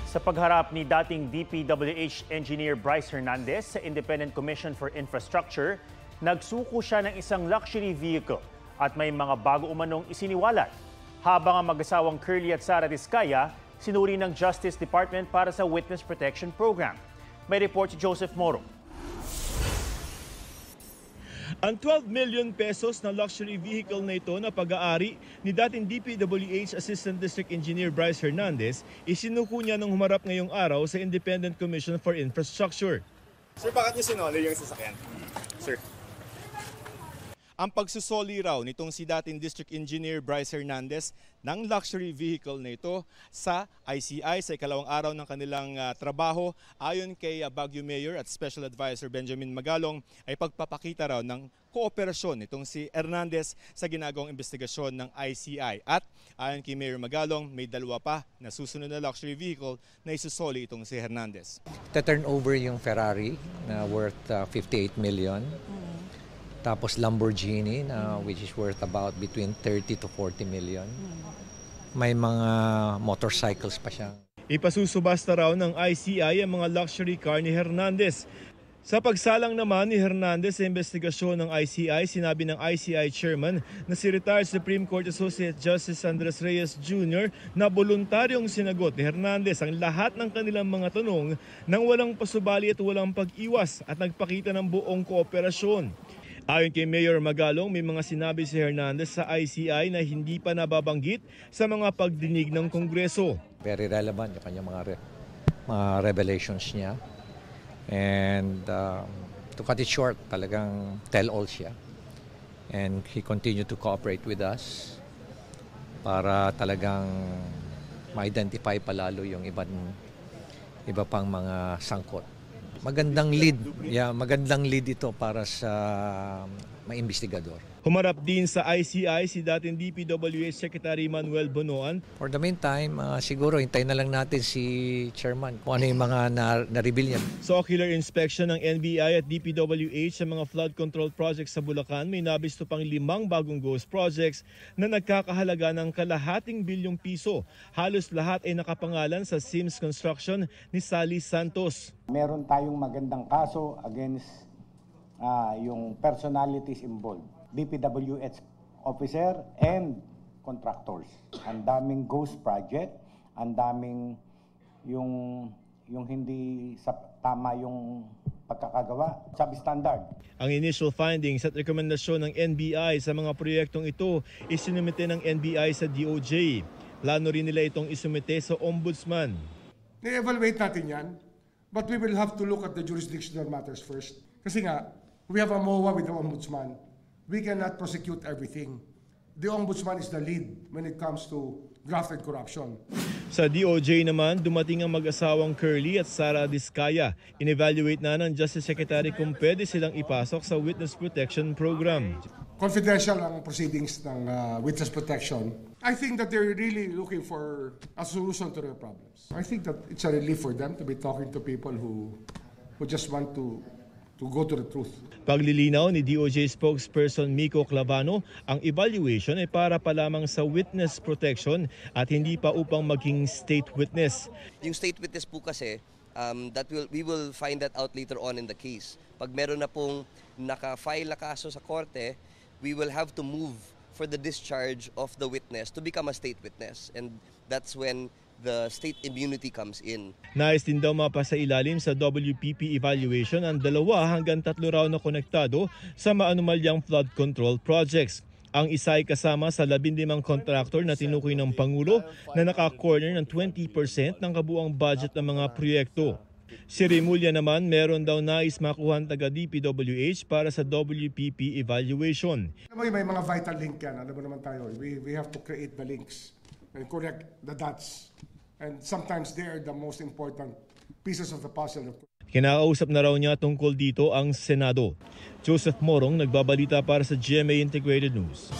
Sa pagharap ni dating DPWH Engineer Bryce Hernandez sa Independent Commission for Infrastructure, nagsuko siya ng isang luxury vehicle at may mga bago umanong isiniwalat. Habang ang mag-asawang Curly at Sara Diskaya, sinuri ng Justice Department para sa Witness Protection Program. May report si Joseph Moro. Ang 12 million pesos na luxury vehicle na ito na pag-aari ni dating DPWH Assistant District Engineer Bryce Hernandez, isinuko niya nung humarap ngayong araw sa Independent Commission for Infrastructure. Sir, bakit niyo sinoli yung sasakyan? Sir. Ang pagsusoli raw nitong si dating District Engineer Bryce Hernandez ng luxury vehicle na ito sa ICI sa ikalawang araw ng kanilang trabaho, ayon kay Baguio Mayor at Special Advisor Benjamin Magalong, ay pagpapakita raw ng kooperasyon nitong si Hernandez sa ginagawang investigasyon ng ICI. At ayon kay Mayor Magalong, may dalawa pa na susunod na luxury vehicle na isusoli itong si Hernandez. Turn over yung Ferrari na worth 58 million. Tapos Lamborghini na which is worth about between 30 to 40 million. May mga motorcycles pa siya. Ipasusubasta raw ng ICI ang mga luxury car ni Hernandez. Sa pagsalang naman ni Hernandez sa investigasyon ng ICI, sinabi ng ICI Chairman na si retired Supreme Court Associate Justice Andres Reyes Jr. na voluntaryong sinagot ni Hernandez ang lahat ng kanilang mga tanong nang walang pasubali at walang pag-iwas at nagpakita ng buong kooperasyon. Ayon kay Mayor Magalong, may mga sinabi si Hernandez sa ICI na hindi pa nababanggit sa mga pagdinig ng Kongreso. Very relevant yung kanyang mga revelations niya. And to cut it short, talagang tell-all siya. And he continued to cooperate with us para talagang ma-identify palalo yung iba pang mga sangkot. Magandang lead ito para sa maimbestigador. Humarap din sa ICI si dating DPWH Secretary Manuel Bonoan. For the meantime, siguro hintayin na lang natin si Chairman kung ano yung mga na-reveal niya. Sa ocular inspection ng NBI at DPWH sa mga flood control projects sa Bulacan, may nabisto pang 5 bagong ghost projects na nagkakahalaga ng kalahating bilyong piso. Halos lahat ay nakapangalan sa Sims Construction ni Sally Santos. Meron tayong magandang kaso against yung personalities involved. DPWH officer and contractors. Ang daming ghost project, ang daming yung hindi tama yung pagkakagawa, substandard. Ang initial findings at rekomendasyon ng NBI sa mga proyektong ito isinumite ng NBI sa DOJ. Plano rin nila itong isumite sa Ombudsman. I-evaluate natin yan, but we will have to look at the jurisdictional matters first. Kasi nga, we have a MOA with the Ombudsman. We cannot prosecute everything. The Ombudsman is the lead when it comes to graft and corruption. Sa DOJ naman, dumating ang mag-asawang Curly at Sara Diskaya. In-evaluate na ng Justice Secretary kung pwede silang ipasok sa Witness Protection Program. Confidential ang proceedings ng witness protection. I think that they're really looking for a solution to their problems. I think that it's a relief for them to be talking to people who just want to go to the truth. Paglilinaw ni DOJ spokesperson Miko Clavano, ang evaluation ay para pa lamang sa witness protection at hindi pa upang maging state witness. Yung state witness po kasi, we will find that out later on in the case. Pag meron na pong naka-file na kaso sa korte, we will have to move for the discharge of the witness to become a state witness. And that's when the state immunity comes in. Nais din daw mapasailalim sa WPP evaluation ang 2 hanggang 3 raw na konektado sa maanumalyang flood control projects. Ang isa ay kasama sa 15 contractor na tinukoy ng Pangulo na naka-corner ng 20% ng kabuang budget ng mga proyekto. Si Remulla naman meron daw nais makuha taga DPWH para sa WPP evaluation. May mga vital link yan. Alam mo naman tayo, we have to create the links and correct the dots. And sometimes they are the most important pieces of the puzzle. Kinakausap na raw niya tungkol dito ang Senado. Joseph Morong, nagbabalita para sa GMA Integrated News.